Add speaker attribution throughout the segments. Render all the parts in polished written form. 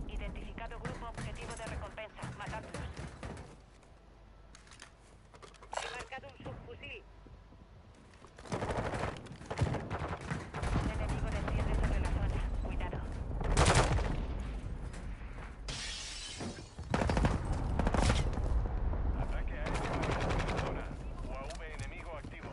Speaker 1: Identificado grupo objetivo de recompensa. Matadlos. He marcado un subfusil. Un enemigo desciende sobre la zona. Cuidado.
Speaker 2: Ataque aéreo en la zona. UAV enemigo activo.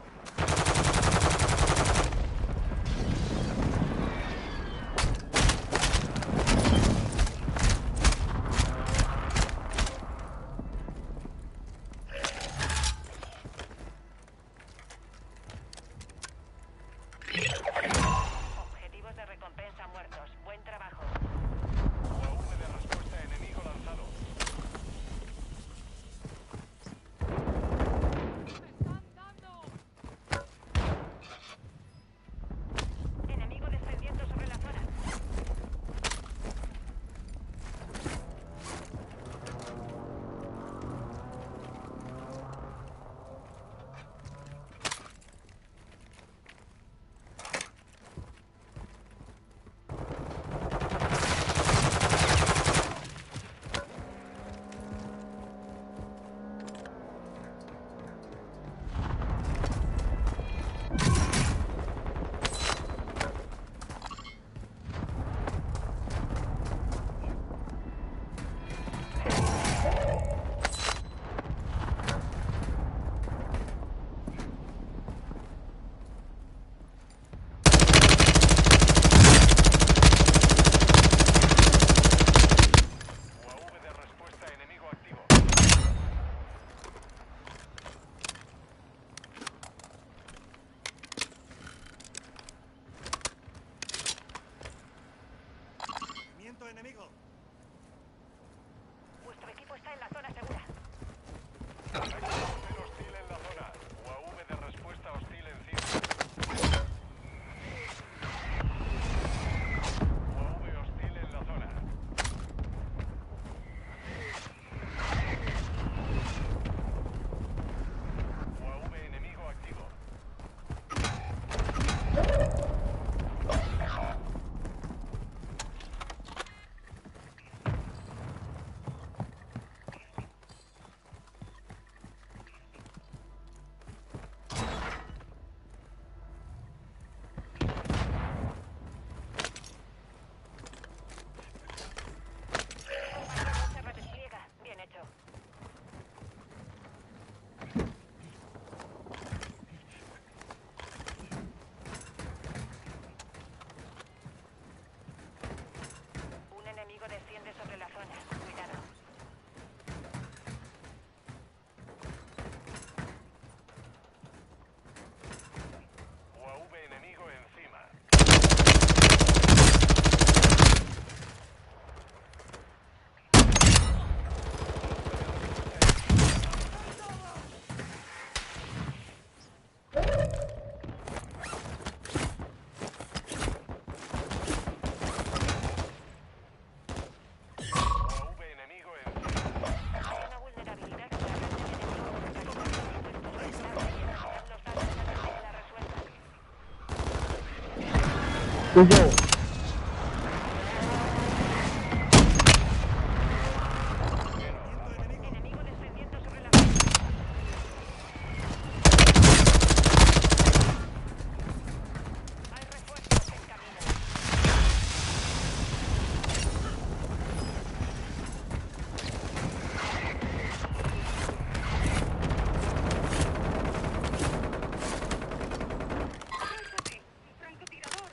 Speaker 1: Objetivos de recompensa muertos. Buen trabajo.
Speaker 2: UAV de respuesta enemigo lanzado.
Speaker 1: Enemigo descendiendo sobre la zona.
Speaker 2: UAV de respuesta enemigo activo.
Speaker 3: Movimiento enemigo.
Speaker 1: Vuestro equipo está en la zona segura.
Speaker 2: Helicóptero hostil en la zona. UAV de respuesta hostil encima. UAV hostil en la zona. UAV enemigo activo.
Speaker 1: Se redespliega. Bien hecho. Un enemigo desciende sobre la zona. Cuidado.
Speaker 2: UAV enemigo encima. UAV enemigo encima.
Speaker 1: Hay una vulnerabilidad que la red del enemigo los datos antes de que la resuelvan. Enemigo descendiendo sobre la zona. Hay refuerzos en camino. ¡Francotirador!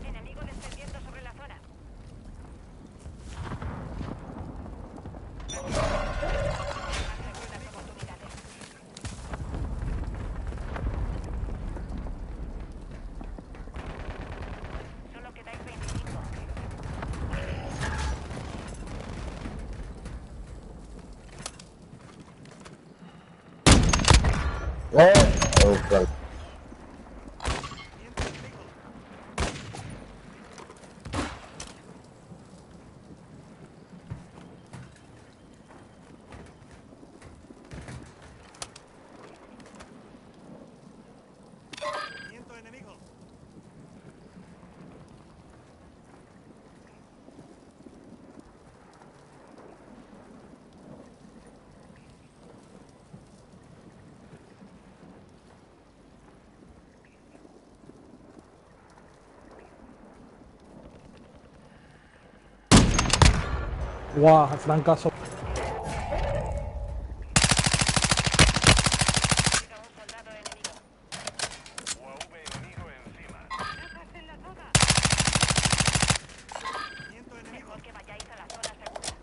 Speaker 1: Enemigo descendiendo sobre la zona. Segundas oportunidades. Solo quedáis 25.
Speaker 4: Ostras.
Speaker 3: Movimiento enemigo. Movimiento enemigo.
Speaker 5: Guau, francazo.
Speaker 1: Llega un soldado enemigo.
Speaker 2: UAV enemigo encima.
Speaker 1: ¡Bajas en la zona!
Speaker 3: Movimiento enemigo.
Speaker 1: Mejor que vayáis a la zona segura.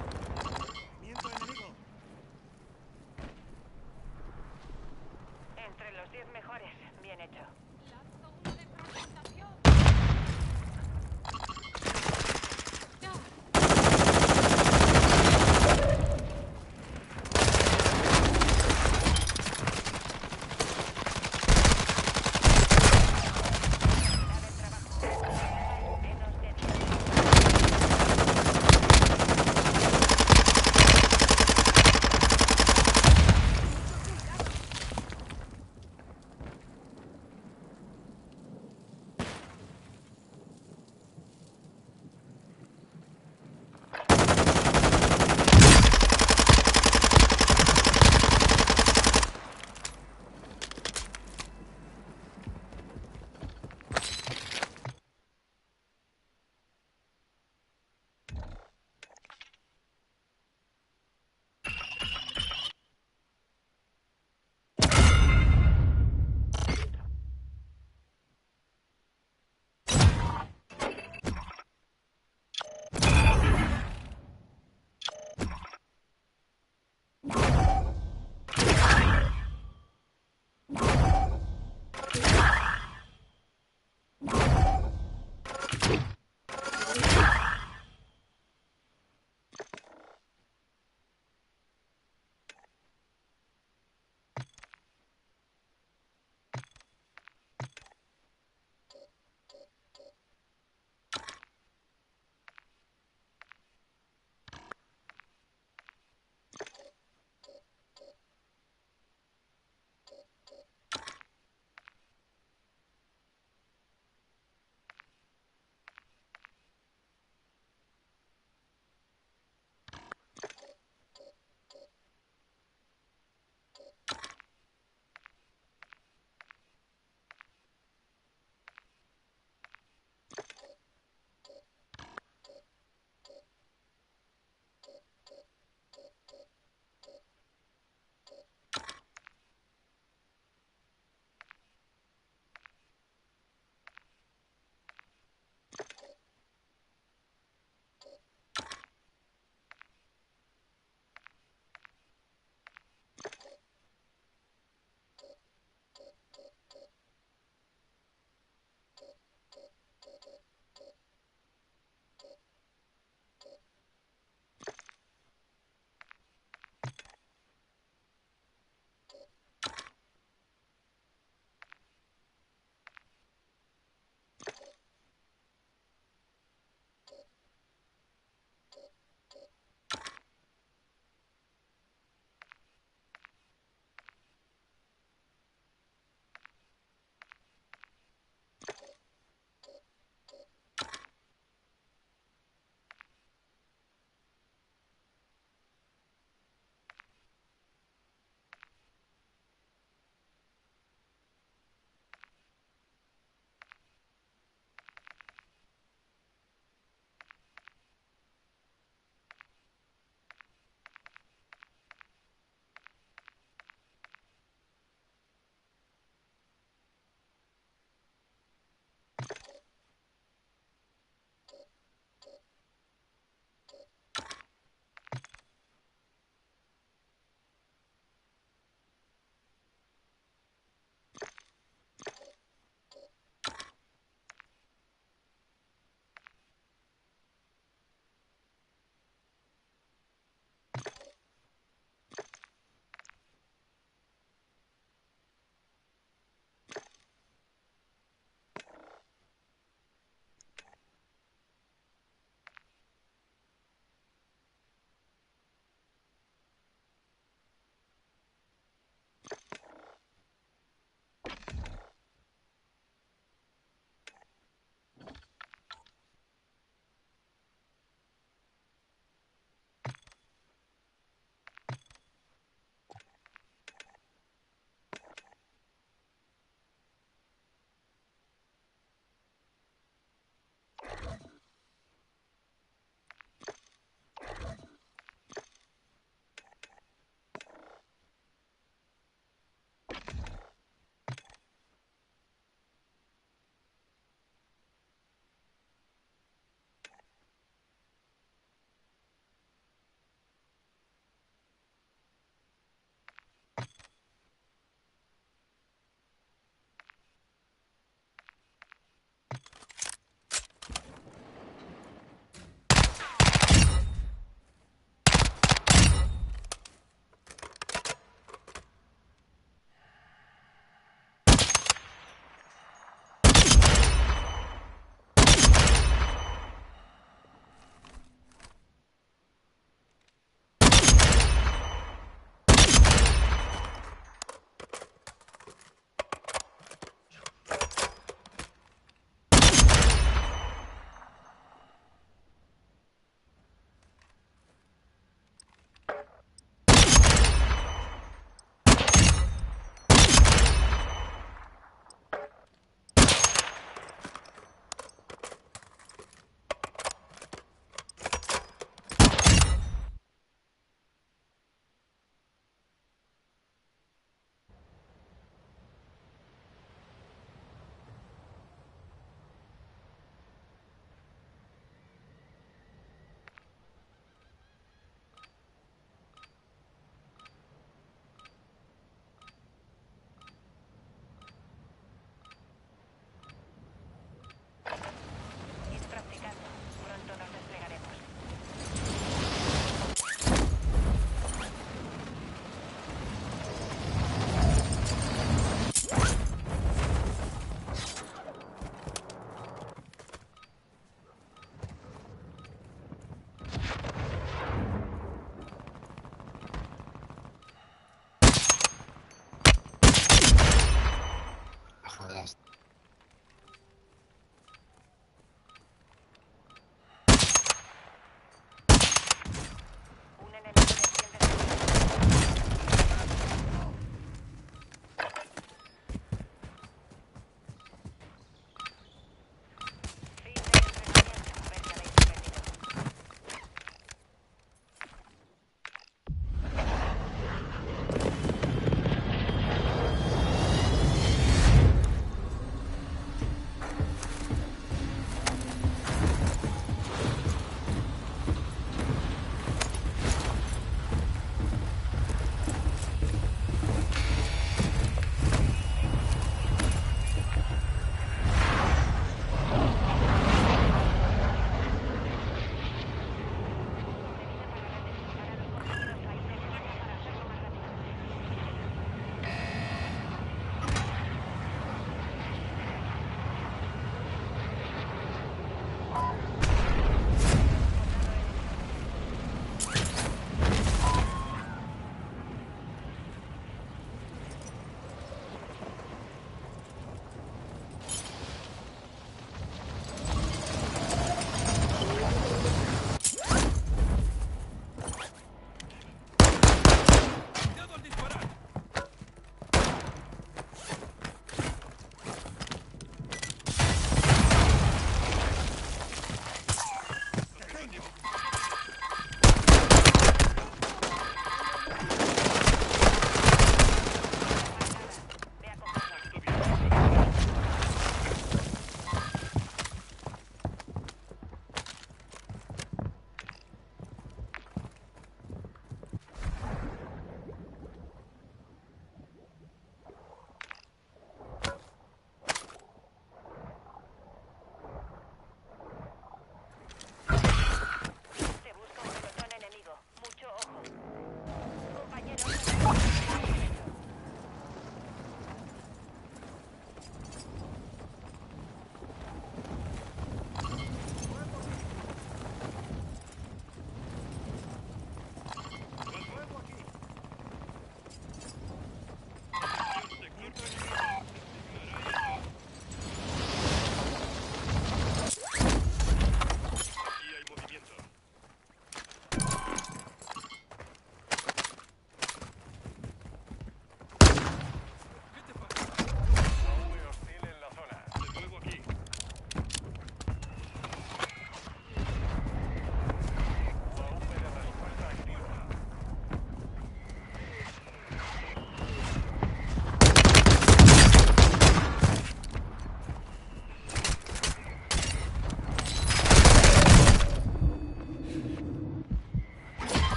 Speaker 3: Movimiento enemigo.
Speaker 1: Entre los 10 mejores. Bien hecho. Menos de 10.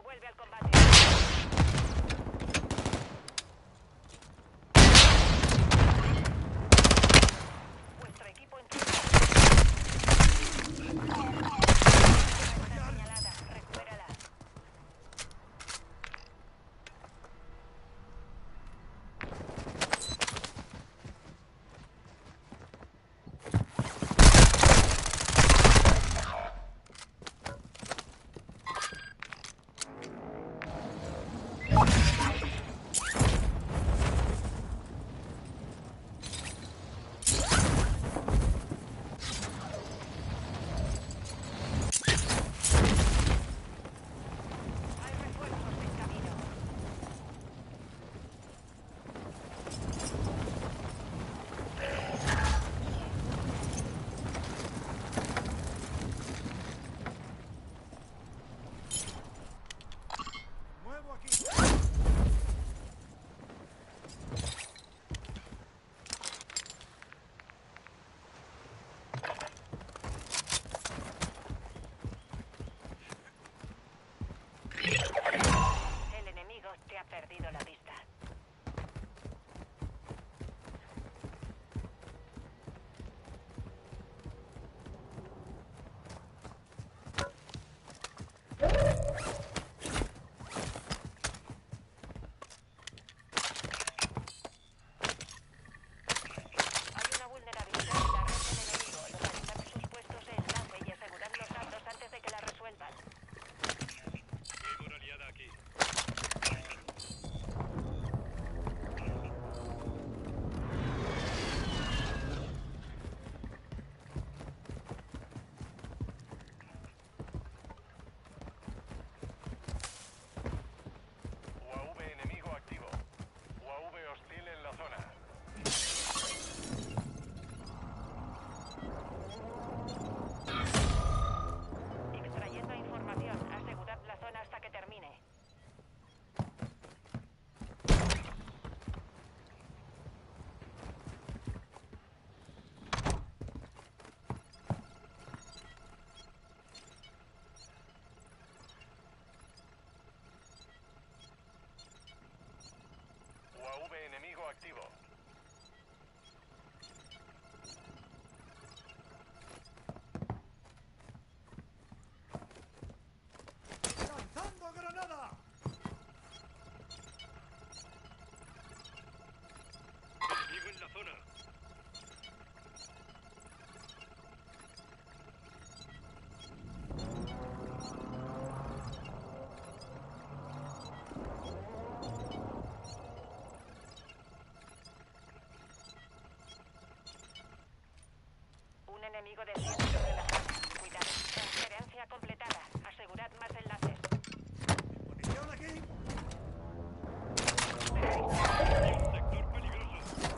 Speaker 1: Vuelve al combate. Vuestro equipo en señalada. Recupérala. El enemigo te ha perdido la vista. Hay una vulnerabilidad en la red del enemigo. Localizad sus puestos de enlace y asegurad los saldos antes de que la resuelvan.
Speaker 2: UAV enemigo activo. UAV hostil en la zona.
Speaker 1: Extrayendo información. Asegurad la zona hasta que termine.
Speaker 2: UAV enemigo activo.
Speaker 3: ¡Lanzando granada!
Speaker 2: Enemigo en la zona.
Speaker 1: Un enemigo desciende sobre la zona. Cuidado. Transferencia completada. Asegurad más enlaces.
Speaker 3: ¡Munición aquí!
Speaker 2: Sector peligroso.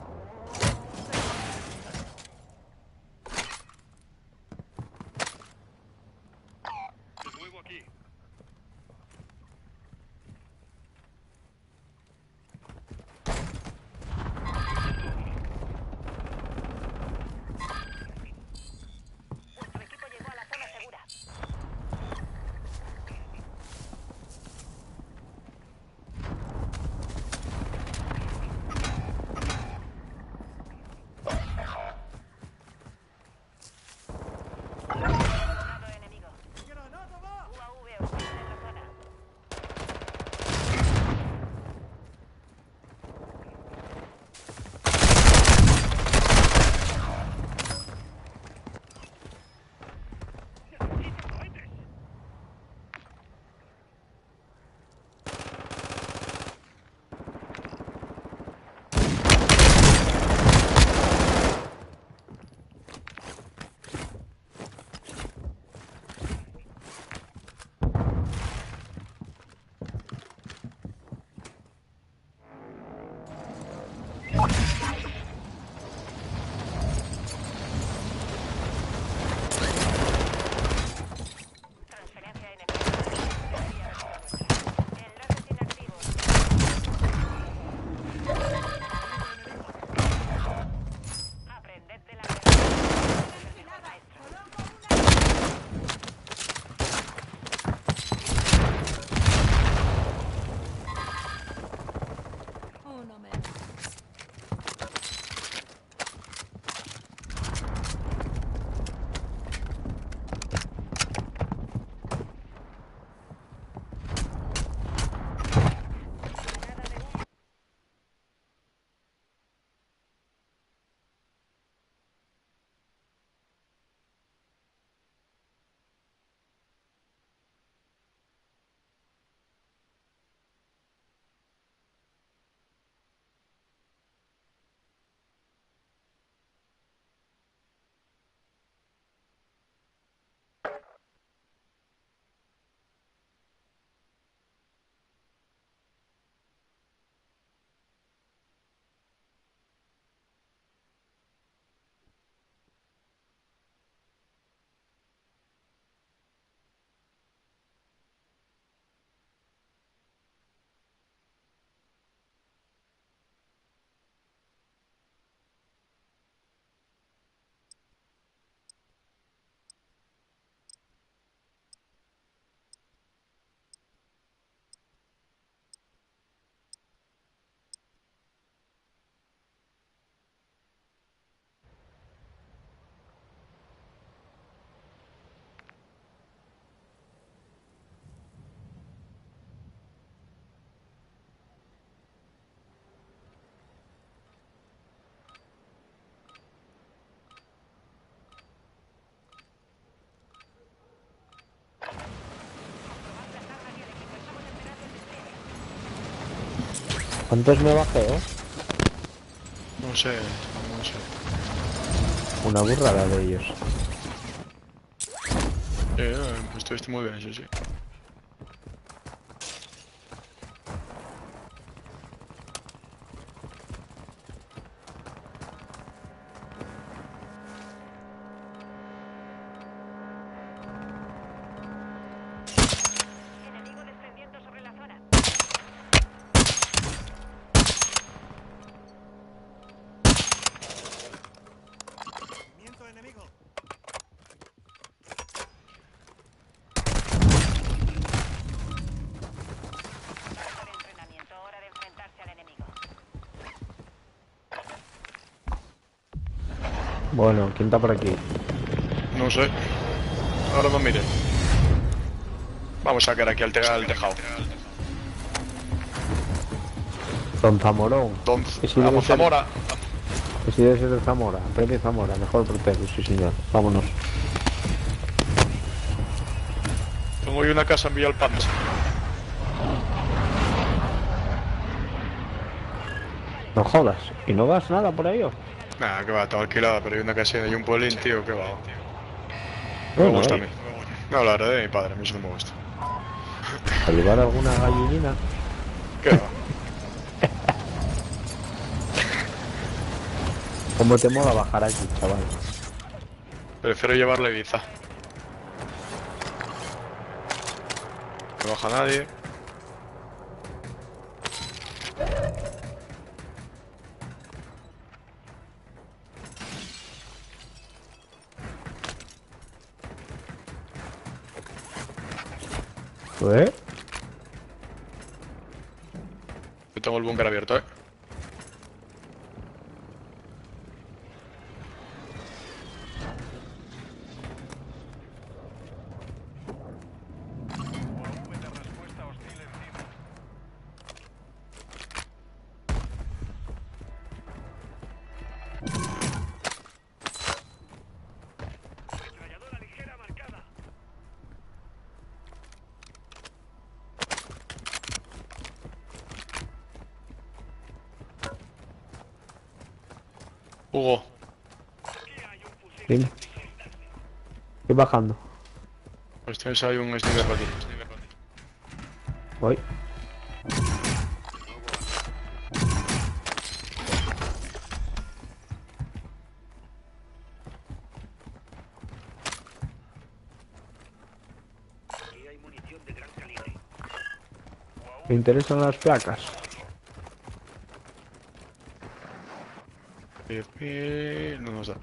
Speaker 4: ¿Cuántos me bajeo?
Speaker 6: No sé, no sé.
Speaker 4: Una burrada de ellos.
Speaker 6: Pues estuviste muy bien, sí.
Speaker 1: Enemigo descendiendo sobre la zona.
Speaker 3: Movimiento enemigo.
Speaker 1: Campo de entrenamiento. Hora de enfrentarse al enemigo.
Speaker 4: Bueno, ¿quién está por aquí?
Speaker 6: No sé. Ahora no mire. Vamos a sacar aquí al tejado.
Speaker 4: Don Zamorón.
Speaker 6: Entonces,
Speaker 4: si debe
Speaker 6: vamos
Speaker 4: ser-
Speaker 6: Zamora.
Speaker 4: Que si debe ser de Zamora. Premio Zamora, mejor portero, sí señor. Vámonos.
Speaker 6: Tengo hoy una casa en Villalpando.
Speaker 4: No jodas. ¿Y no vas nada por ahí? ¿O?
Speaker 6: Nah, que va, todo alquilada, pero hay una casina y un pueblín, tío, que va. Me
Speaker 4: Bueno,
Speaker 6: gusta a
Speaker 4: oye,
Speaker 6: mí. No, la verdad de mi padre, a mí eso no me gusta.
Speaker 4: ¿a llevar alguna gallinina?
Speaker 6: ¿Qué va?
Speaker 4: ¿Cómo te mola bajar aquí, chaval?
Speaker 6: Prefiero llevarle Ibiza. No baja nadie.
Speaker 4: ¿Eh?
Speaker 6: Yo tengo el búnker abierto,
Speaker 2: UAV de respuesta hostil encima.
Speaker 3: Ametralladora ligera marcada.
Speaker 6: Hugo,
Speaker 3: Aquí hay un fusil.
Speaker 4: Dime. Estoy bajando.
Speaker 6: pues tienes ahí un sniper para ti.
Speaker 4: Voy.
Speaker 3: Aquí hay munición de gran calibre.
Speaker 4: Me interesan las placas.
Speaker 6: 10.000... no nos da.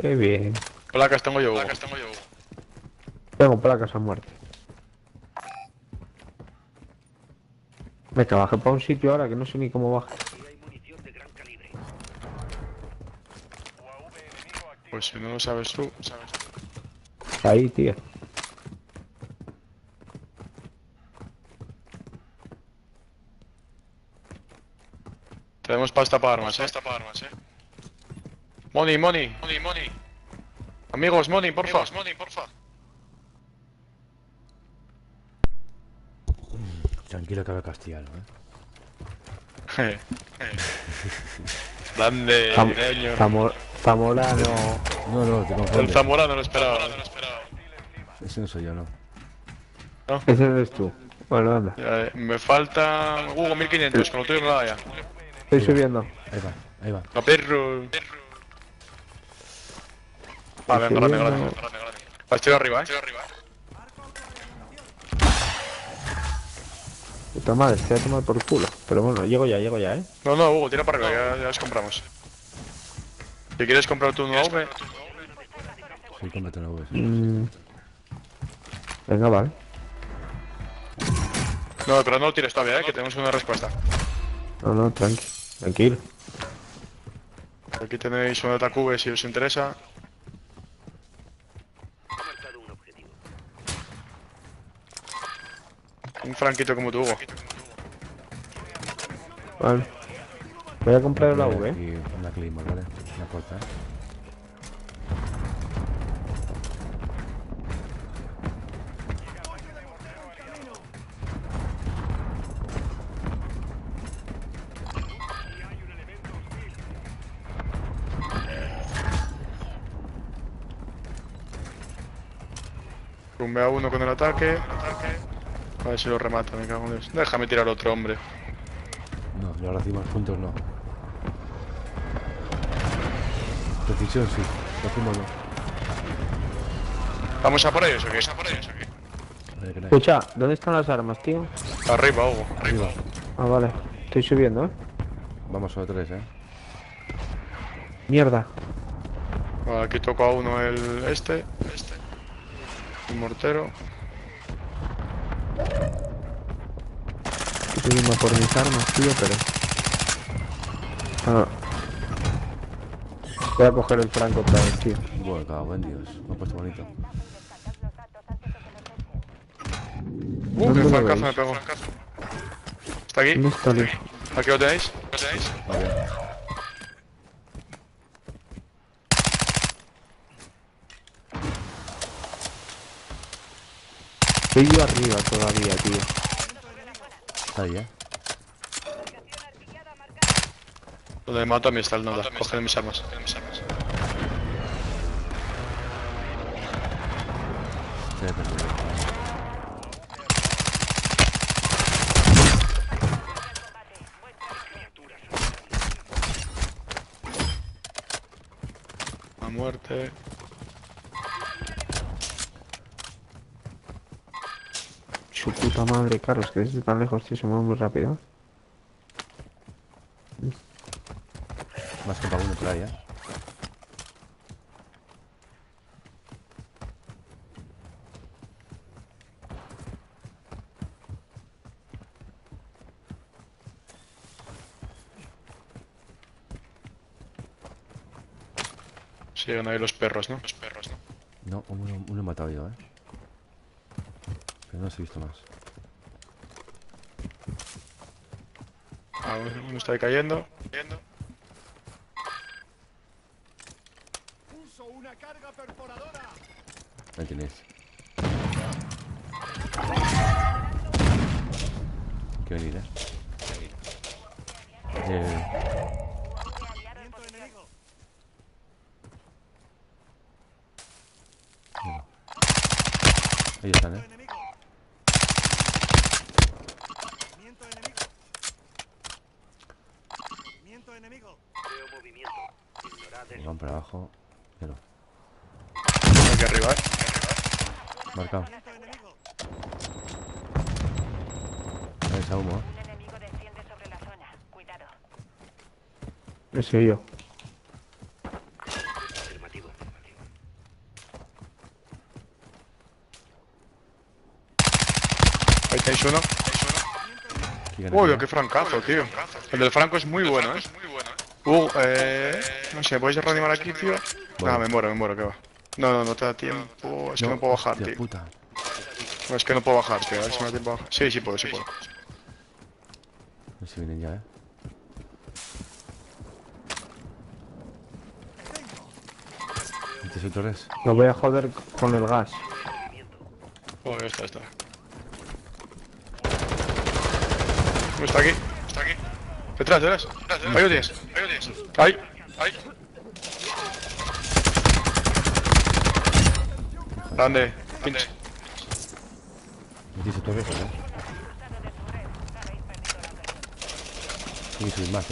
Speaker 4: Qué bien.
Speaker 6: Placas tengo yo, Hugo.
Speaker 4: Tengo placas a muerte. Venga, bajé para un sitio ahora que no sé ni cómo baje.
Speaker 3: Aquí hay munición de gran calibre.
Speaker 2: UAV enemigo activo.
Speaker 6: Pues si no lo sabes tú,
Speaker 4: Ahí, tío.
Speaker 6: Tenemos pasta para armas, Money. Amigos, money, porfa.
Speaker 7: Tranquilo que habla castellano,
Speaker 6: Grande, señor.
Speaker 4: Zamorano.
Speaker 7: No, te
Speaker 6: El
Speaker 7: confundes.
Speaker 6: Zamora no lo esperaba.
Speaker 7: Ese no soy yo, no.
Speaker 4: Ese eres tú. Bueno, anda.
Speaker 6: Ya, me falta... Hugo, 1500, con lo tuyo no la ya.
Speaker 4: Estoy subiendo.
Speaker 7: Ahí va.
Speaker 6: La perro. Va, venga, grande. Estoy arriba,
Speaker 4: Puta madre, se va a tomar por culo. Pero bueno, llego ya,
Speaker 6: No, Hugo, tira para arriba, ya las compramos. Si quieres comprar tú un UAV,
Speaker 7: Sí, cómprate una V.
Speaker 4: Venga, vale.
Speaker 6: no, pero no lo tires todavía, que tenemos una respuesta.
Speaker 4: No, tranquilo.
Speaker 6: Aquí tenéis un ATQ si os interesa.
Speaker 3: Ha marcado un objetivo.
Speaker 6: Un franquito como tú, Hugo.
Speaker 4: Vale. Voy a comprar la V.
Speaker 7: Aquí una clima, ¿vale? Una corta,
Speaker 6: Rumbea uno con el ataque. A ver si lo remata, me cago en Dios. Déjame tirar otro, hombre.
Speaker 7: No, lo racimos juntos, no. Precisión, sí. Racimos no.
Speaker 6: ¿Vamos a por ellos o qué?
Speaker 7: A ver, que no hay.
Speaker 4: Escucha, ¿dónde están las armas, tío?
Speaker 6: Arriba, Hugo.
Speaker 7: Arriba.
Speaker 4: Ah, vale. Estoy subiendo, ¿eh?
Speaker 7: Vamos solo 3,
Speaker 4: Mierda.
Speaker 6: Vale, aquí toco a uno el este. El mortero.
Speaker 4: Estoy subiendo por mis armas, tío, pero... Ah. Voy a coger el franco otra vez, tío.
Speaker 7: Bueno, cago en Dios. Me ha puesto bonito.
Speaker 4: ¿Dónde
Speaker 6: Qué
Speaker 4: lo
Speaker 6: francazo
Speaker 4: veis?
Speaker 6: me pegó. ¿Está aquí?
Speaker 4: ¿Dónde está el...
Speaker 6: ¿Aquí lo tenéis?
Speaker 7: Vale.
Speaker 4: Estoy yo arriba todavía, tío.
Speaker 7: Está ahí,
Speaker 6: Donde me mato a mí está el Noda. Coge mis armas.
Speaker 7: Se ve perdido.
Speaker 6: A muerte.
Speaker 4: Su puta madre, Carlos, que desde tan lejos, tío, se mueve muy rápido.
Speaker 7: Más que para uno por ahí,
Speaker 6: Siguen ahí los perros, ¿no?
Speaker 7: No, uno he matado yo, Pero no os he visto más.
Speaker 6: Ah, uno está ahí cayendo.
Speaker 7: Ahí tenéis. Hay que venir, Ahí están,
Speaker 3: Veo movimiento. Ignorad eso.
Speaker 7: Van para abajo. Pero.
Speaker 6: Aquí arriba,
Speaker 7: Marcado. Ahí está humo,
Speaker 1: Un enemigo desciende sobre la zona. Cuidado.
Speaker 4: Ese yo.
Speaker 3: Afirmativo.
Speaker 6: Ahí tenéis uno. Uy, qué francazo, tío. El del franco es muy bueno, no sé, ¿podéis reanimar aquí, tío? No, me muero, que va. No te da tiempo. Es que no puedo bajar,
Speaker 7: hostia
Speaker 6: tío.
Speaker 7: puta.
Speaker 6: No, es que no puedo bajar, tío. A ver si me da tiempo a bajar. Sí puedo.
Speaker 7: A ver si vienen ya, ¿Este soy Torres?
Speaker 4: Lo voy a joder con el gas.
Speaker 6: Oh, ya está. No está aquí. Detrás. Ahí lo tienes. Ahí. Grande. Pinche.
Speaker 7: ¿Metiste Torres o no? Sí, subir más,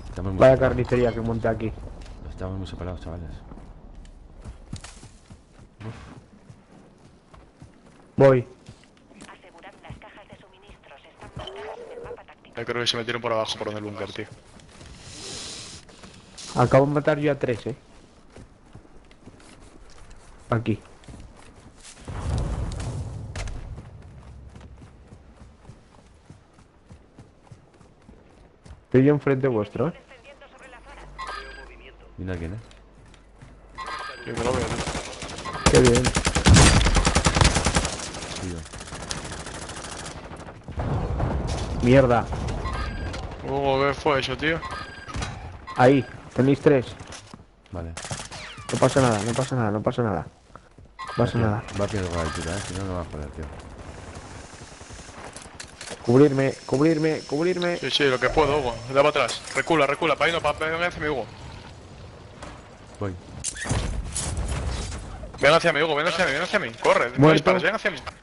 Speaker 7: Estamos muy
Speaker 4: Vaya
Speaker 7: separados.
Speaker 4: carnicería que monté aquí.
Speaker 7: Estamos muy separados, chavales.
Speaker 4: Voy.
Speaker 1: Asegurad las cajas de suministros. Están marcadas en el mapa táctico.
Speaker 6: Yo creo que se metieron por abajo, por donde el búnker, tío.
Speaker 4: Acabo de matar yo a 3, Aquí. Estoy yo enfrente vuestro,
Speaker 1: Descendiendo sobre la zona.
Speaker 3: Veo movimiento.
Speaker 7: Viene alguien,
Speaker 6: Yo no lo veo,
Speaker 4: Qué bien.
Speaker 7: Tío.
Speaker 4: Mierda.
Speaker 6: Hugo, ¿qué fue eso, tío?
Speaker 4: Ahí. Tenéis 3.
Speaker 7: Vale.
Speaker 4: No pasa nada. No pasa nada.
Speaker 7: Va a perder la altura, si no, no va a joder, tío.
Speaker 4: Cubrirme.
Speaker 6: Sí, lo que puedo, Hugo. Da para atrás. Recula. Para ahí no, para encima, Hugo.
Speaker 7: Voy.
Speaker 6: Ven hacia mí, Hugo, ven hacia mí, ven hacia mí. Corre, no
Speaker 4: Muerto.
Speaker 6: dispares, ven hacia mí.
Speaker 4: Tengo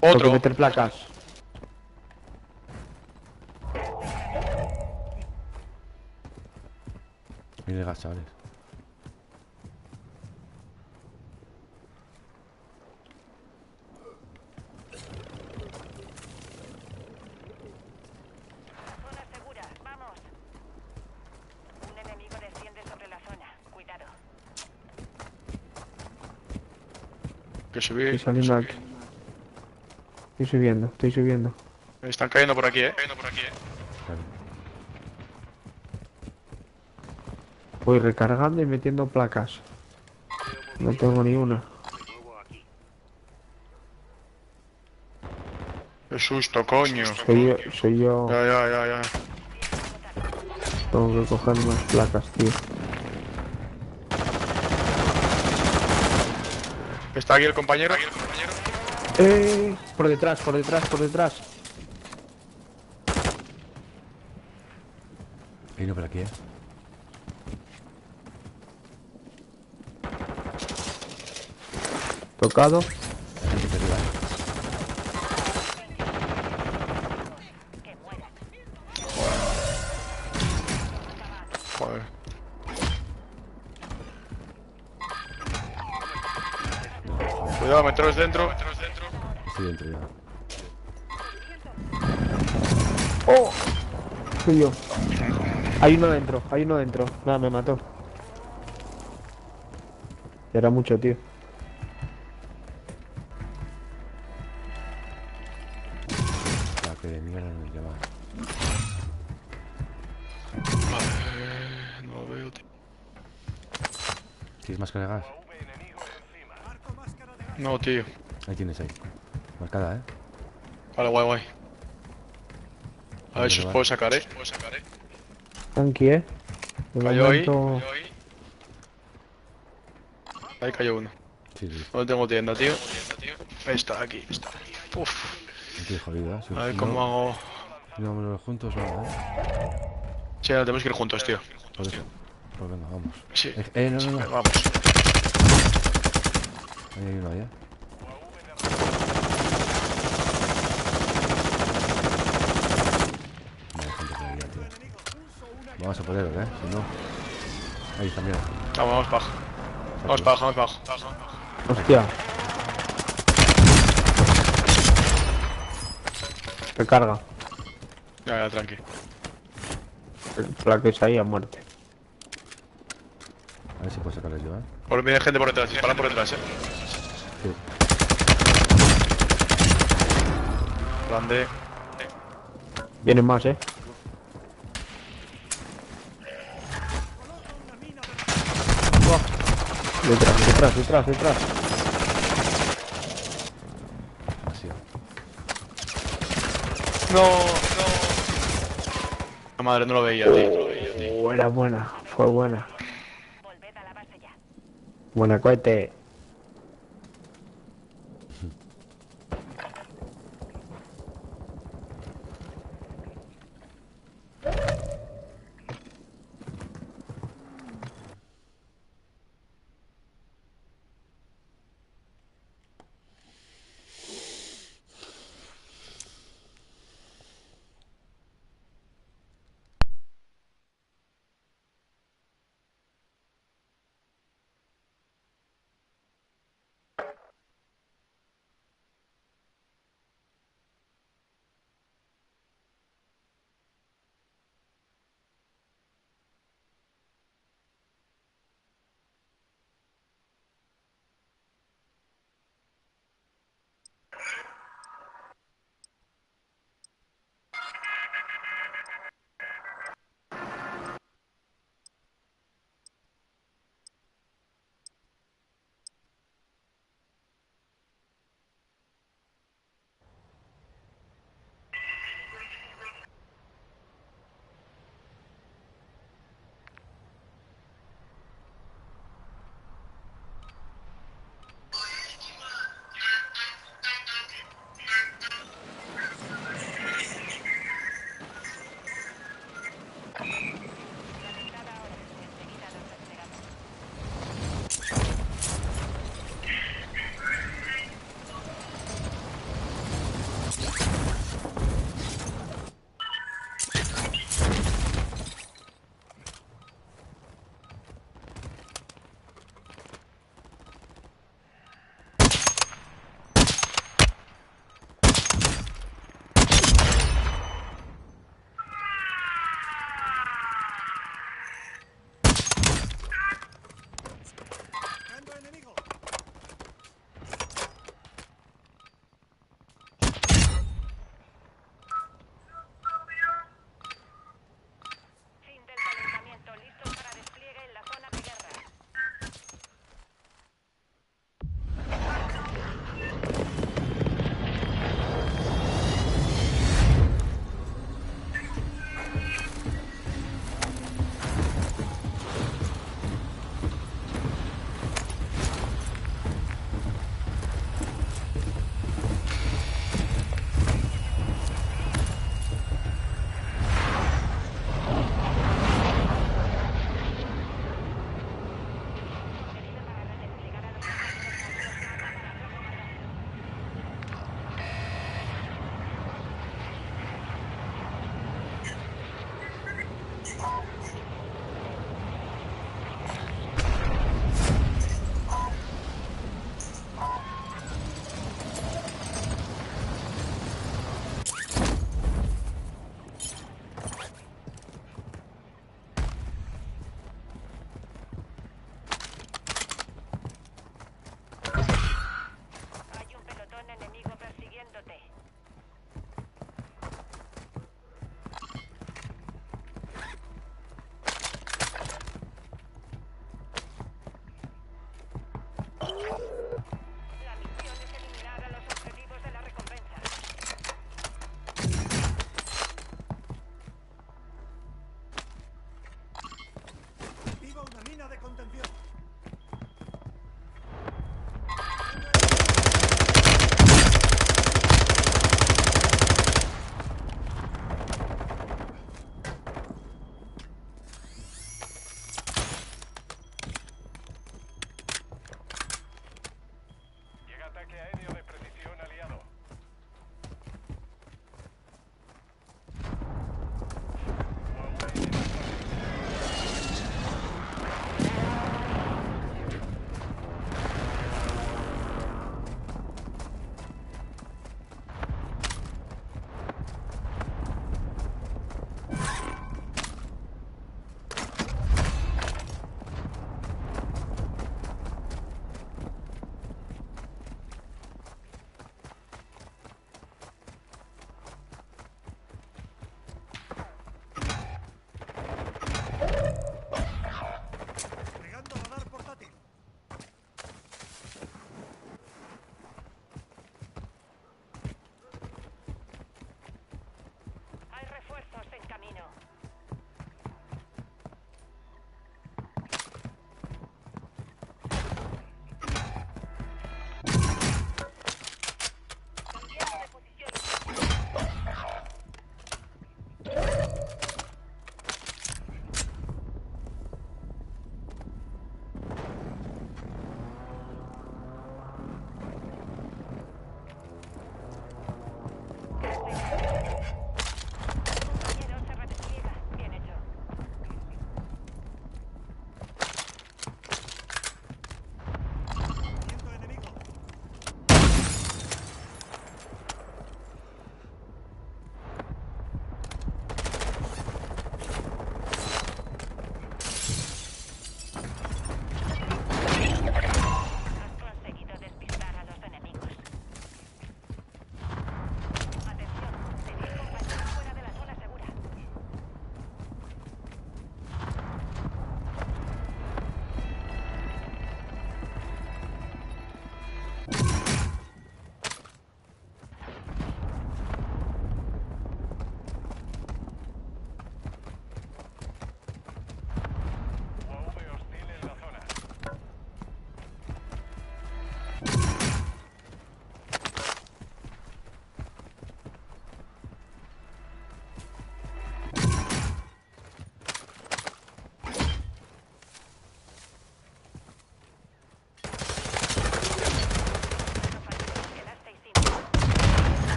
Speaker 4: que
Speaker 6: Otro.
Speaker 4: meter placas.
Speaker 7: Viene el gas, chavales.
Speaker 1: Zona segura, vamos. Un enemigo desciende sobre la zona. Cuidado.
Speaker 6: Que subí.
Speaker 4: Estoy saliendo aquí. Estoy subiendo, estoy subiendo.
Speaker 6: Están cayendo por aquí,
Speaker 7: Claro.
Speaker 4: Voy recargando y metiendo placas. No tengo ni una.
Speaker 3: Me muevo aquí.
Speaker 6: Qué susto, coño.
Speaker 4: Soy yo.
Speaker 6: Ya.
Speaker 4: Tengo que coger más placas, tío.
Speaker 6: Está aquí el compañero.
Speaker 4: Por detrás, por detrás, por detrás.
Speaker 7: Hay uno por aquí,
Speaker 4: Tocado.
Speaker 7: Aquí por arriba.
Speaker 6: Joder. Cuidado, meteros dentro.
Speaker 7: Estoy dentro ya.
Speaker 4: ¡Oh! Soy yo. Hay uno dentro, hay uno dentro. Nada, me mató. Era mucho, tío.
Speaker 7: La que de mierda nos lleva.
Speaker 6: No lo veo, tío.
Speaker 7: ¿Tienes máscara de gas?
Speaker 2: UAV enemigo encima.
Speaker 6: No, tío.
Speaker 7: Ahí tienes ahí. Marcada,
Speaker 6: Vale, guay. A ver si os
Speaker 7: Vale.
Speaker 6: puedo sacar,
Speaker 4: Tranqui, De
Speaker 6: Cayó ahí.
Speaker 4: momento-
Speaker 6: Ahí cayó uno.
Speaker 7: Sí, sí.
Speaker 6: No tengo tienda, tío. Está aquí. Uf.
Speaker 7: Estoy jodido, ¿eh? Si
Speaker 6: A ver
Speaker 7: no-
Speaker 6: cómo hago.
Speaker 7: Si no vámonos juntos, nada,
Speaker 6: Sí, ahora tenemos que ir juntos, tío.
Speaker 7: Por eso. Pues venga, vamos.
Speaker 6: Sí.
Speaker 7: No.
Speaker 6: Vamos.
Speaker 7: Ahí hay uno allá. Vale, gente por ahí, tío. Vamos a poder, Si no. Ahí está, mira.
Speaker 6: Vamos para abajo. Vamos para abajo.
Speaker 4: Hostia. Recarga.
Speaker 6: Ya, tranqui.
Speaker 4: Plaques ahí a muerte.
Speaker 7: A ver si puedo sacarles yo,
Speaker 6: Por viene gente por detrás, disparan por detrás,
Speaker 7: Sí.
Speaker 6: Grande.
Speaker 4: Vienen más, Detrás.
Speaker 7: Así.
Speaker 6: No. La madre, no lo veía, tío.
Speaker 4: Buena, fue buena.
Speaker 1: Volved a la base ya.
Speaker 4: Buena cohete.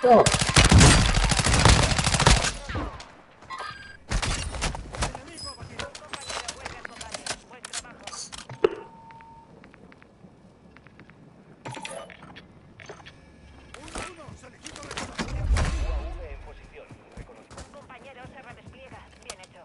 Speaker 5: Oh,
Speaker 1: Compañero, vuelve al combate. Buen trabajo.
Speaker 3: UAV en posición. Reconocido.
Speaker 1: Un compañero se redespliega. Bien hecho.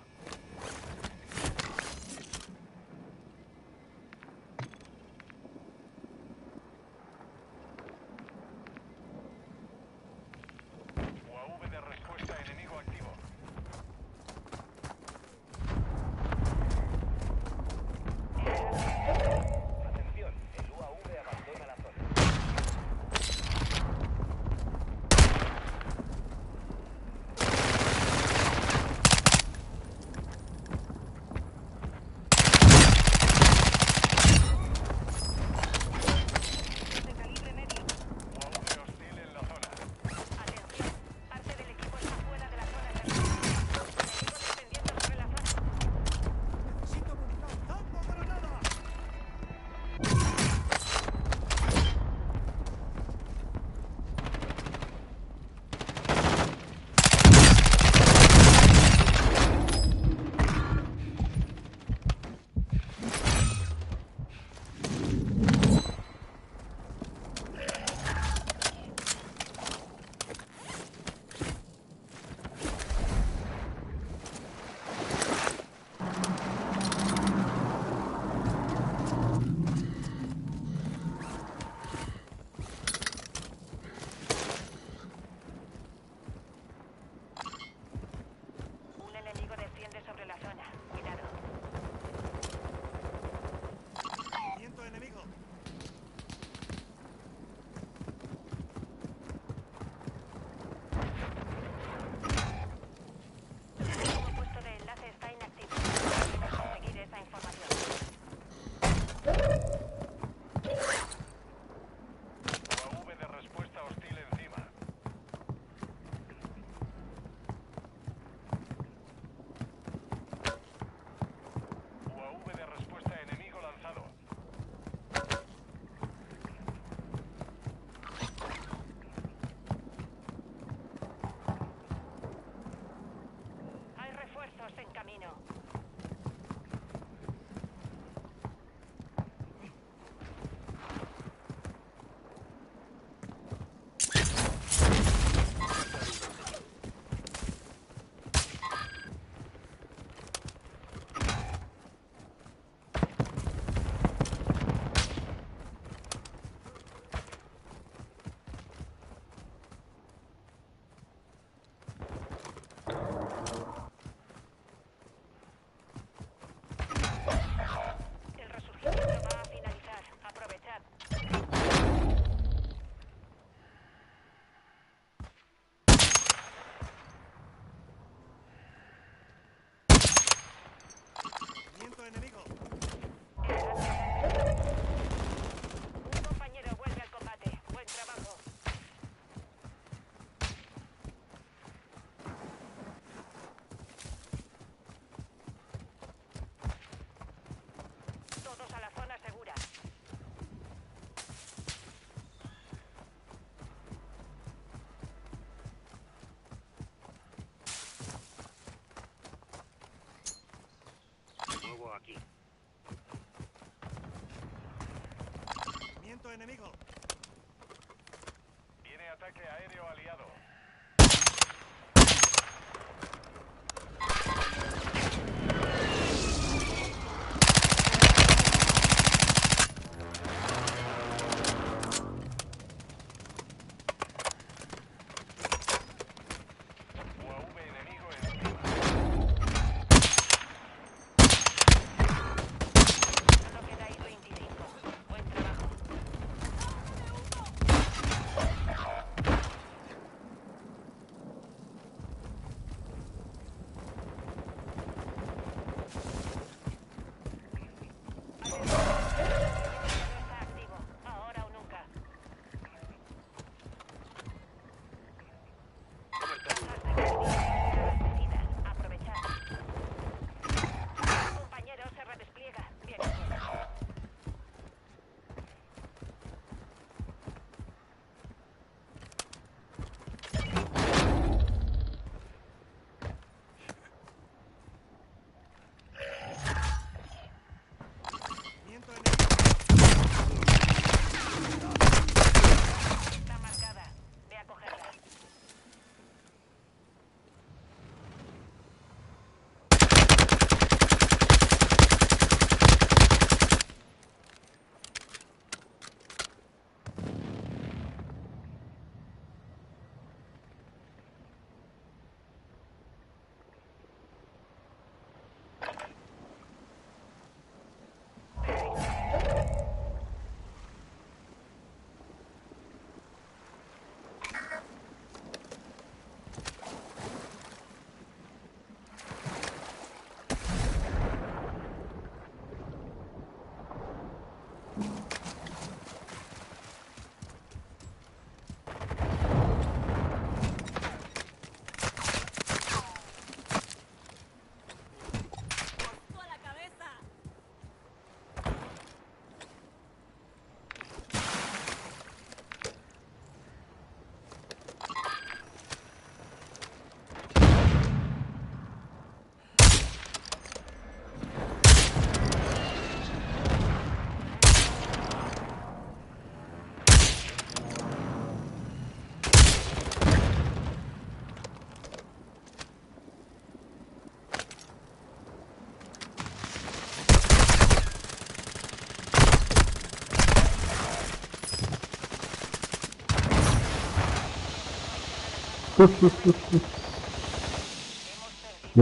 Speaker 7: De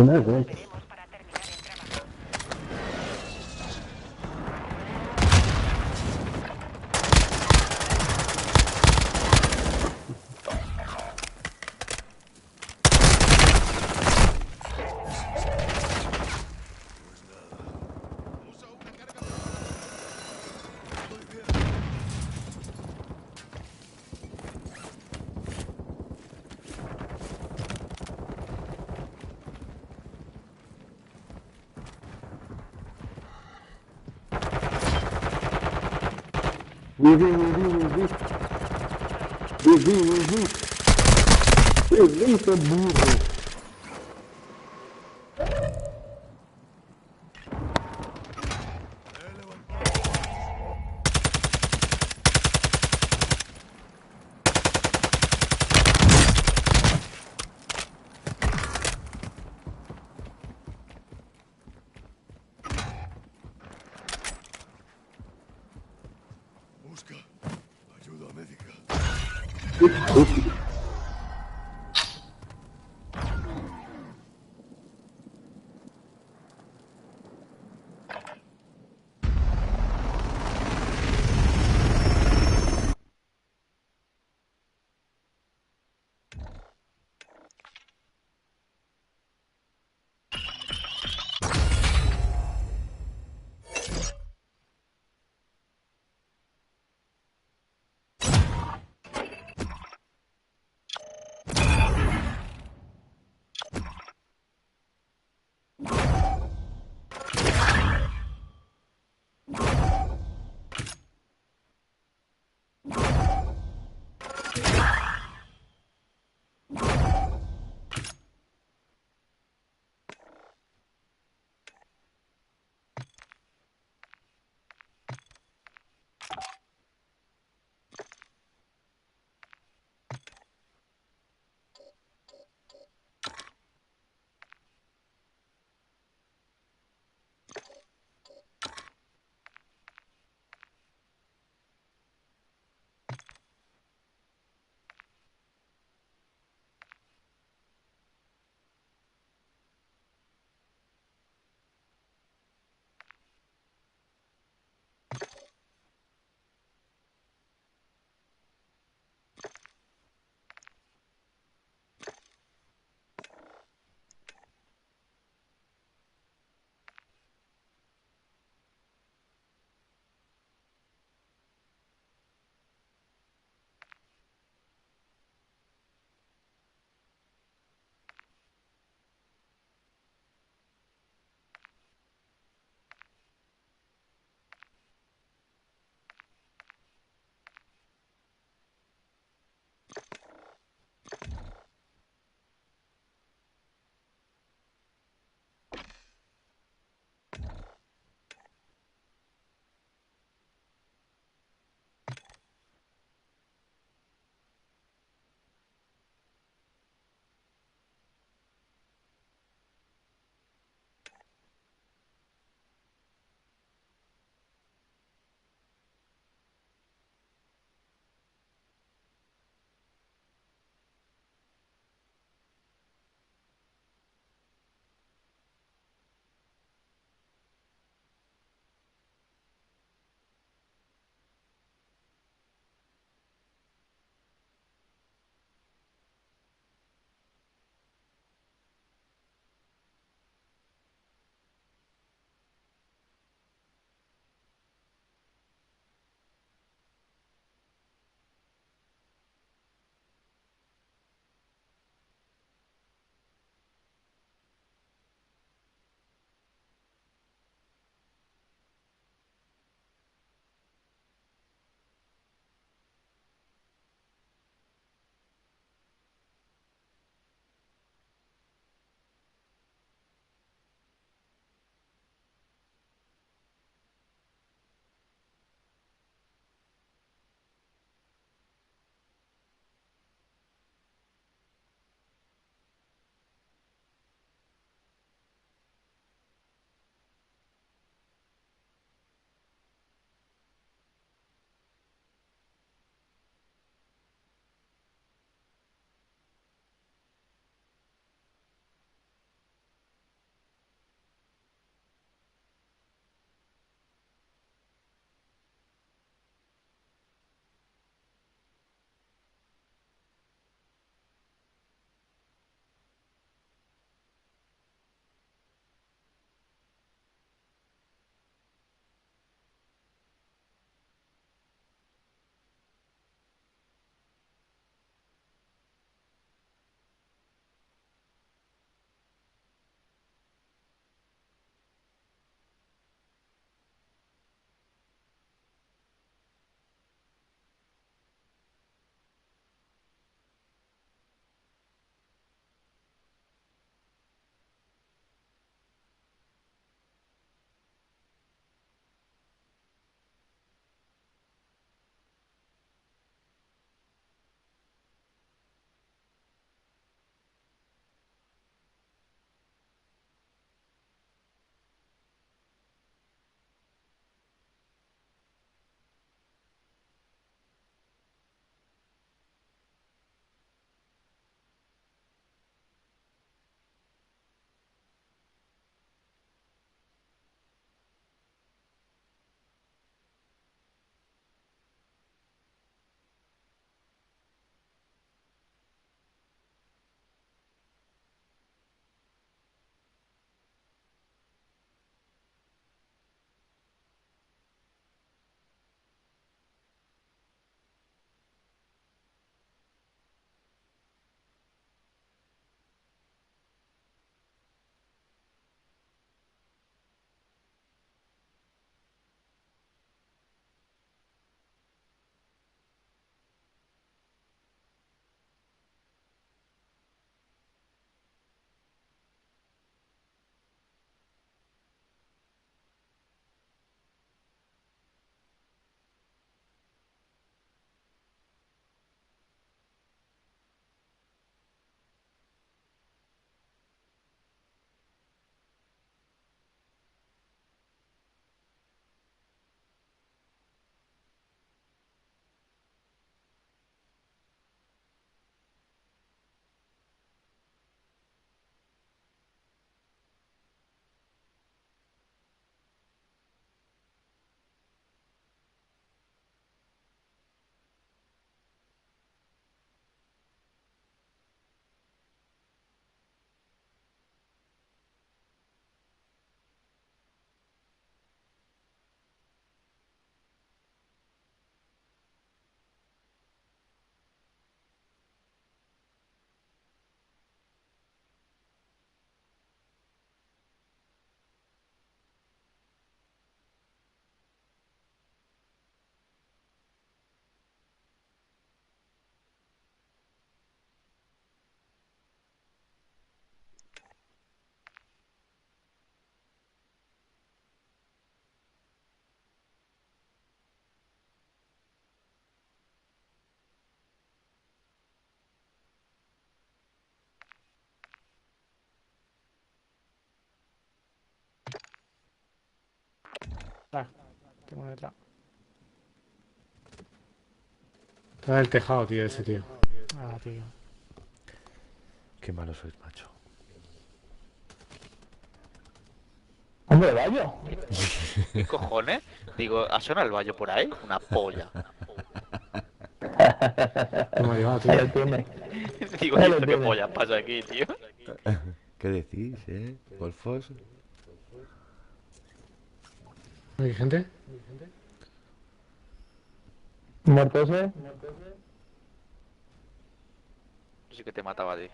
Speaker 7: nada, ¿eh?
Speaker 1: Veremos para terminar el trabajo.
Speaker 7: Eita burro!
Speaker 2: Busca ayuda médica.
Speaker 5: Tengo uno detrás. Está en el tejado, tío, ese tío. Ah, tío.
Speaker 7: Qué malo sois, macho.
Speaker 4: Hombre, vaya.
Speaker 8: ¿Qué cojones? Digo, ¿ha sonado el baño por ahí? Una polla.
Speaker 5: No me ha llevado, tío.
Speaker 4: Ahí lo tiene.
Speaker 8: Digo,
Speaker 4: Ahí
Speaker 8: ¿y
Speaker 4: lo
Speaker 8: esto qué
Speaker 4: tiene.
Speaker 8: polla pasa aquí, tío?
Speaker 7: ¿Qué decís, Golfos?
Speaker 5: ¿Hay gente?
Speaker 4: Muerto ese.
Speaker 8: Sí que te mataba a ti.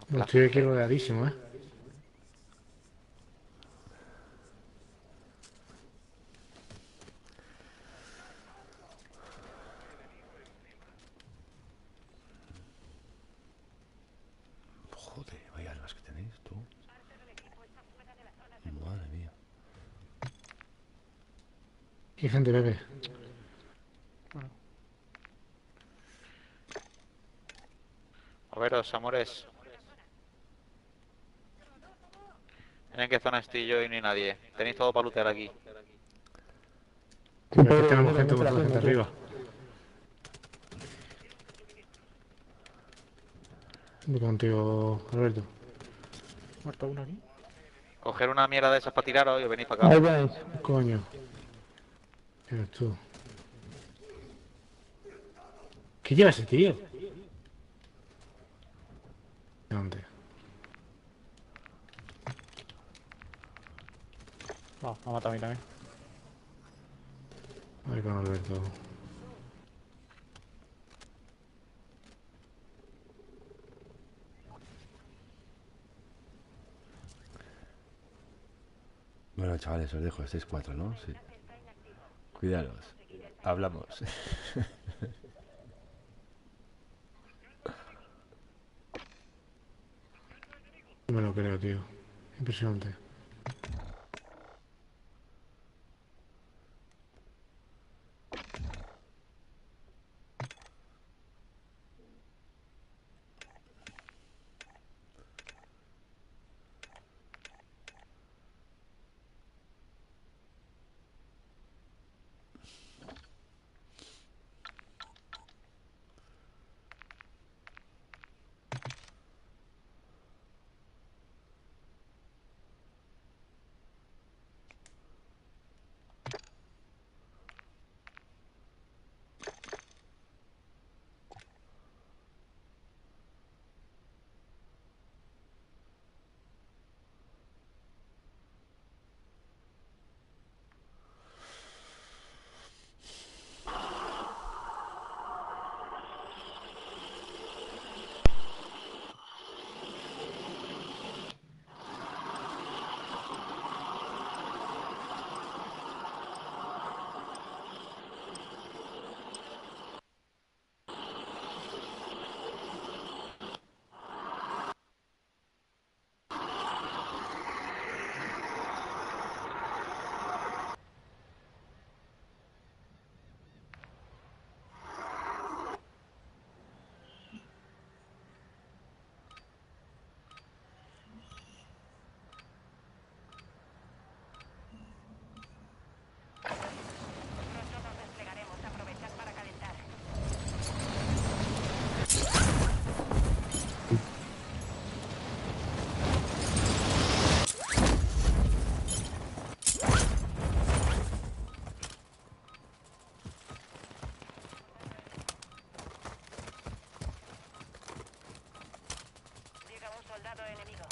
Speaker 5: No, estoy aquí rodeadísimo,
Speaker 7: Joder, vaya armas que tenéis, tú. Madre mía.
Speaker 5: Hay gente, bebé.
Speaker 8: A veros, amores. ¿En qué zona estoy yo y no hay nadie? Tenéis todo para lootear aquí.
Speaker 5: Aquí tenemos gente, mucha gente arriba. Voy contigo, Alberto.
Speaker 9: Muerto uno aquí.
Speaker 8: Coger una mierda de esas para tiraros y venís para acá.
Speaker 4: Ahí tenéis.
Speaker 5: Coño. ¿Qué eres tú? ¿Qué lleva ese tío? ¿Dónde?
Speaker 9: No, me ha matado a mí también.
Speaker 5: Voy con Alberto.
Speaker 7: Bueno, chavales, os dejo. Estáis 4, ¿no? Sí. Cuidaros. Hablamos.
Speaker 5: No me lo creo, tío. Impresionante.
Speaker 1: Pronto nos desplegaremos. Aprovechad para calentar. Llega un soldado enemigo.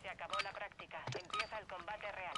Speaker 1: Se acabó la práctica. Empieza el combate real.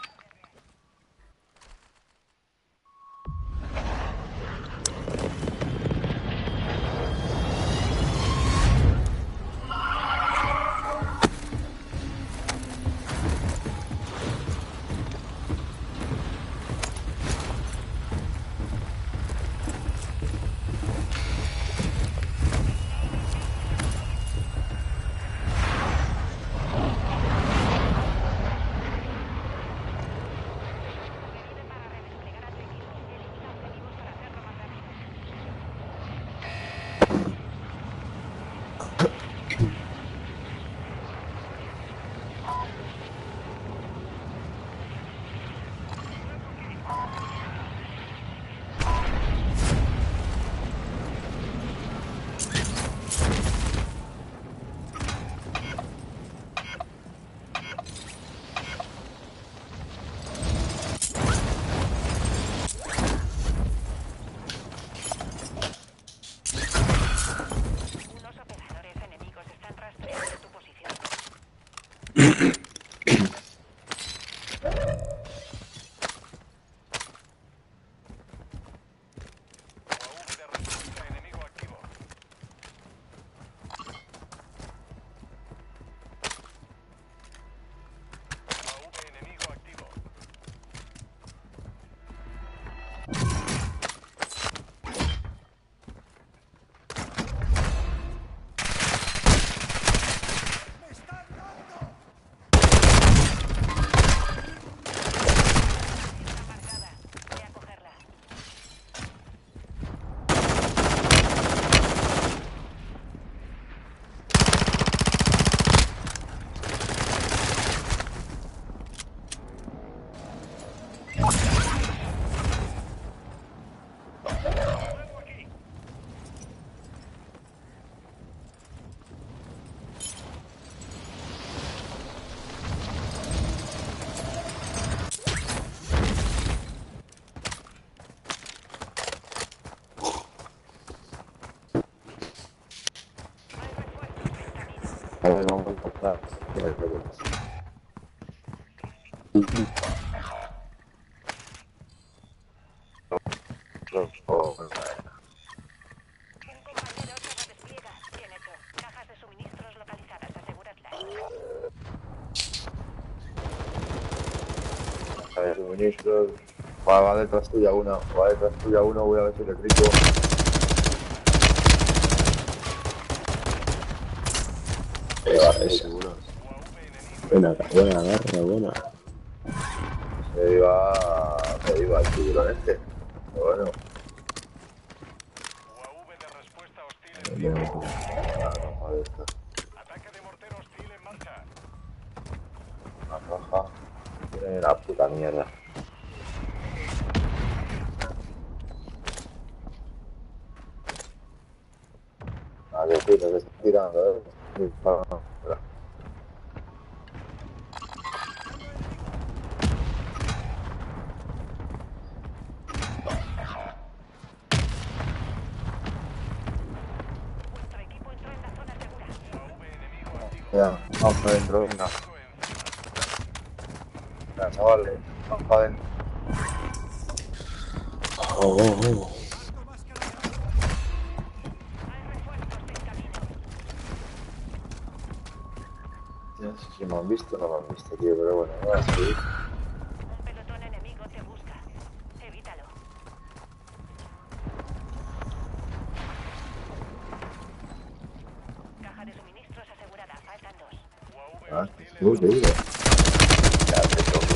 Speaker 10: ver, vamos a comprar.
Speaker 1: Un compañero se redespliega. Bien hecho. Cajas de suministros localizadas. Aseguradlas.
Speaker 10: A ver, suministros. Va detrás tuya una. Va detrás tuya uno. Voy a ver si le trico.
Speaker 11: Esa. Buena, buena.
Speaker 10: Se iba el tiburón este. Pero bueno.
Speaker 2: UAV de respuesta hostil en
Speaker 10: No, joder, esto.
Speaker 2: Ataque de mortero hostil en marcha.
Speaker 10: Una caja. Tiene la puta mierda. Ah, que sí, que está tirando, Espera.
Speaker 1: Vuestro equipo entró en la zona segura.
Speaker 2: UAV enemigo activo.
Speaker 10: Ya, vamos adentro, venga. Venga, chavales, vamos para adentro.
Speaker 1: Hay refuerzos en camino.
Speaker 10: No sé si me han visto o no me han visto, tío, pero bueno, voy a seguir.
Speaker 1: Un pelotón enemigo te busca. Evítalo. Caja de suministros asegurada. Faltan 2.
Speaker 2: UAV
Speaker 10: Ah,
Speaker 2: hostil
Speaker 10: tú,
Speaker 2: en
Speaker 10: te digo. Ya, te toco.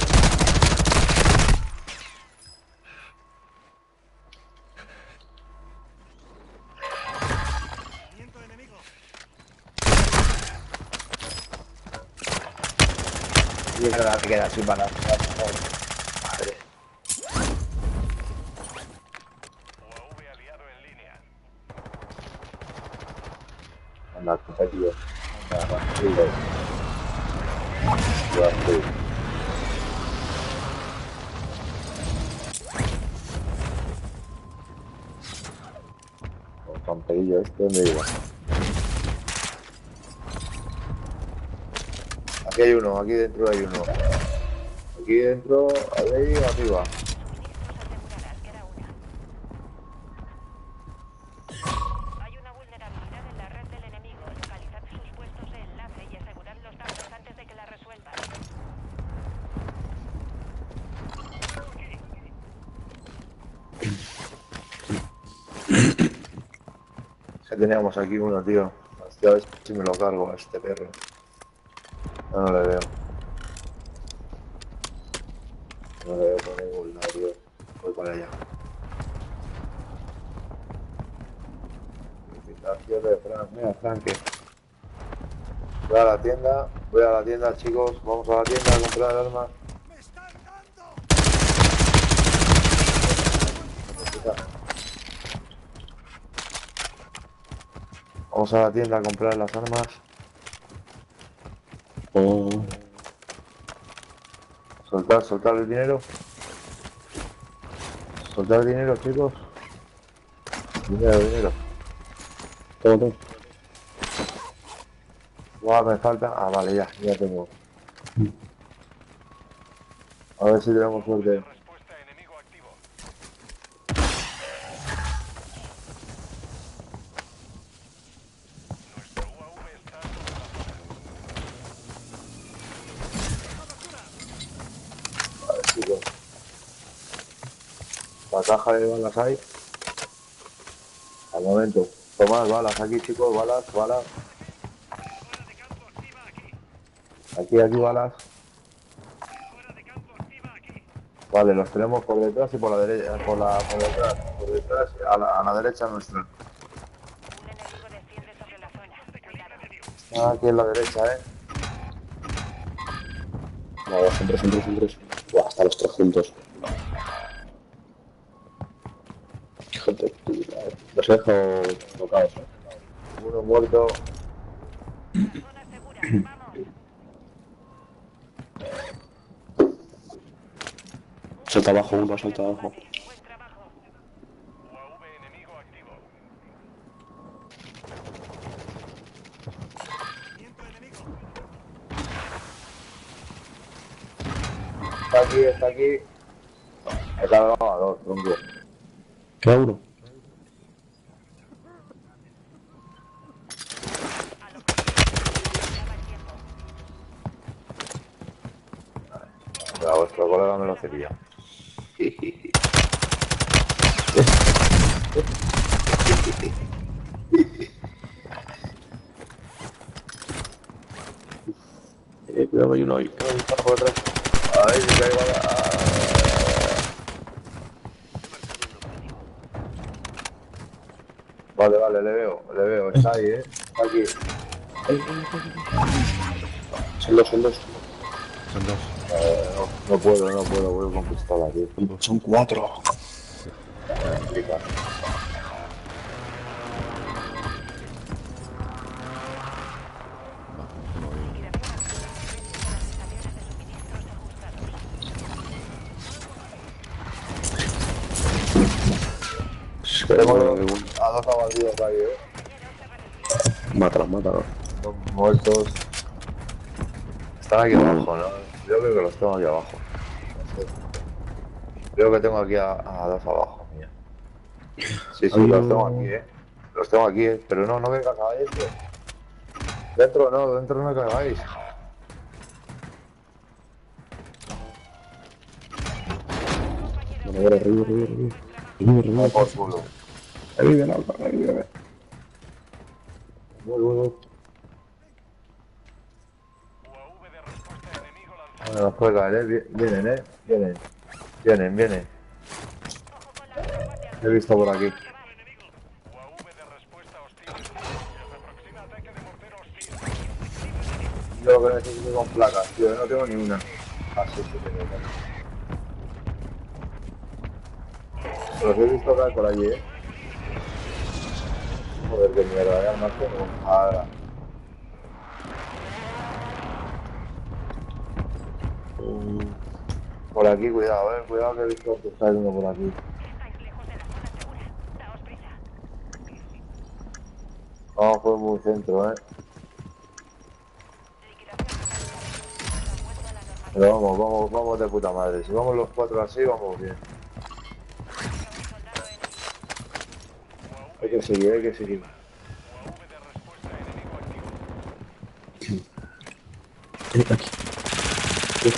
Speaker 10: Mierda, te quedas sin balas. Madre.
Speaker 2: UAV aliado en línea.
Speaker 10: Anda, compañero. Anda, tranquilo. Tranquilo. El camperillo este, ¿dónde iba? Aquí hay uno, aquí dentro hay uno. Aquí dentro, ahí arriba.
Speaker 1: Suministros aseguradas. Queda una. Hay una vulnerabilidad en la red del enemigo. Localizad sus puestos de enlace y asegurad los datos antes de que la resuelvan.
Speaker 10: Ya teníamos aquí uno, tío. Hostia, a ver si me lo cargo a este perro. No le veo. No le veo por ningún lado, tío. Voy para allá. Invitación de Frank. Mira, Frank, que... Voy a la tienda, chicos. Vamos a la tienda a comprar armas. Vamos a la tienda a comprar las armas. Soltar el dinero. Soltar el dinero, chicos. Dinero.
Speaker 11: Todo.
Speaker 10: Guau, me falta. Ah, vale, ya tengo. A ver si tenemos suerte.
Speaker 2: Respuesta enemigo activo. Nuestro UAV está sobre la zona.
Speaker 10: Vale, chicos. La caja de balas hay. Al momento. Tomad balas aquí, chicos. Balas. Aquí balas. Vale, los tenemos por detrás y por la derecha, por detrás, a la derecha nuestra.
Speaker 1: Un enemigo desciende sobre la zona. Cuidado.
Speaker 10: Ah, aquí en la derecha,
Speaker 11: No, son tres. Buah, hasta los tres juntos. Hijo de puta, los he dejado tocados,
Speaker 10: Uno muerto.
Speaker 1: Zona segura. Vamos.
Speaker 11: Salta abajo uno, salta abajo.
Speaker 1: Buen trabajo.
Speaker 2: UAV enemigo activo.
Speaker 10: está aquí. He cargado a 2, tronco.
Speaker 11: Queda uno.
Speaker 10: A vuestro colega me lo sería.
Speaker 11: Cuidado, hay uno ahí.
Speaker 10: Por detrás. A ver si caigo Vale, vale, le veo, está ahí, está aquí.
Speaker 11: Son dos, son dos.
Speaker 7: Son dos.
Speaker 10: No puedo, voy con pistola, tío.
Speaker 11: Son 4.
Speaker 10: Complica. Tengo a 2 abatidos ahí,
Speaker 11: Mátalos, mátalos.
Speaker 10: Dos muertos. Están aquí abajo, ¿no? Yo creo que los tengo aquí abajo. No sé. Creo que tengo aquí a 2 abajo, mía. Sí, los tengo aquí, Los tengo aquí, pero no me cagáis, Dentro no me cagáis.
Speaker 11: Bueno, ahora, revive.
Speaker 10: No, por culo.
Speaker 11: Revive, Alba, revive.
Speaker 10: Voy.
Speaker 2: UAV de respuesta enemigo lanzado.
Speaker 10: Bueno, nos puede caer, Vienen. He visto por aquí.
Speaker 2: UAV de respuesta hostil. Se aproxima ataque de mortero hostil.
Speaker 10: Yo lo que necesito son placas, tío, no tengo ni una. Ah, sí, tengo. Los he visto caer por allí, Joder, qué mierda, armas tengo. Ahora. Por aquí, cuidado, cuidado que he visto que está uno por aquí.
Speaker 1: Estáis lejos de la zona segura. Daos prisa.
Speaker 10: Vamos por muy centro, Pero vamos de puta madre. Si vamos los 4 así, vamos bien. Hay que seguir.
Speaker 2: UAV de respuesta enemigo activo.
Speaker 11: Aquí. ¿Qué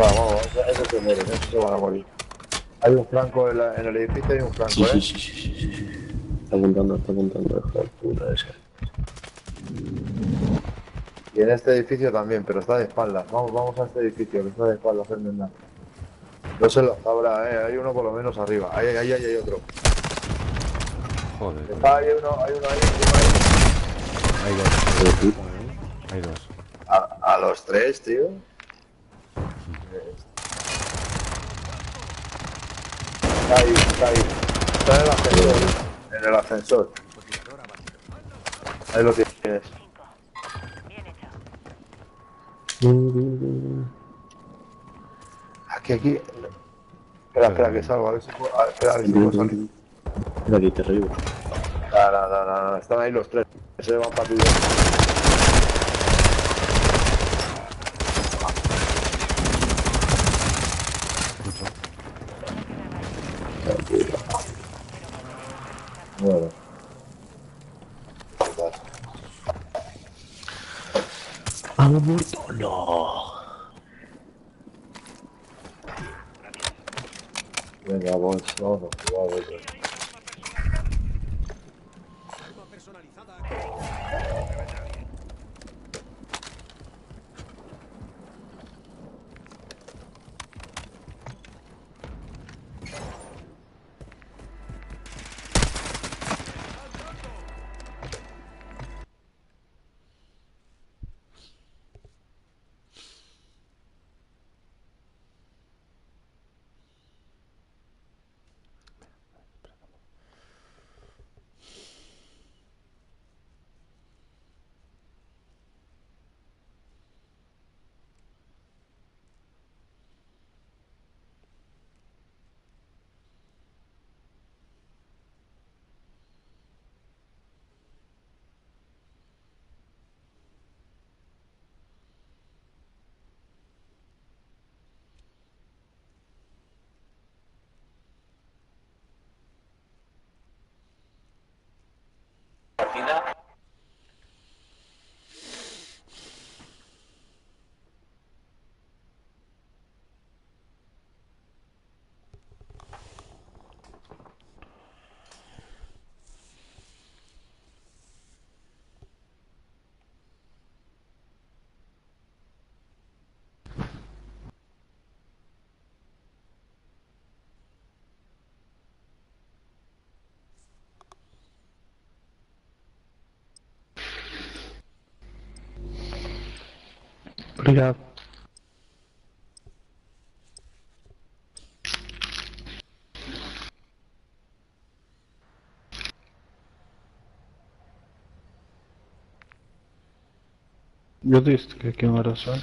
Speaker 10: Vamos, esos se mueren, esos se van a morir. Hay un flanco en el edificio, hay un flanco,
Speaker 11: Sí. Está apuntando, hijo de puta ese.
Speaker 10: Y en este edificio también, pero está de espaldas. Vamos a este edificio, que está de espaldas, Fernanda. No se lo sabrá, hay uno por lo menos arriba. Ahí hay otro.
Speaker 7: Joder.
Speaker 10: Está, hay uno ahí, encima ahí.
Speaker 7: Hay dos.
Speaker 10: A los 3, tío. Está ahí. Está en el ascensor. En el ascensor. Ahí lo tienes.
Speaker 1: 5. Bien hecho.
Speaker 10: Aquí. Espera, que salgo. A ver si puedo salir.
Speaker 11: Mira aquí, te revivo.
Speaker 10: No. Están ahí los 3. Se van para ti. Bueno.
Speaker 11: ¿Hemos muerto? No.
Speaker 10: Venga, vamos a jugar.
Speaker 4: Obrigado. Eu disse que aqui é uma oração.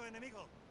Speaker 2: enemigo.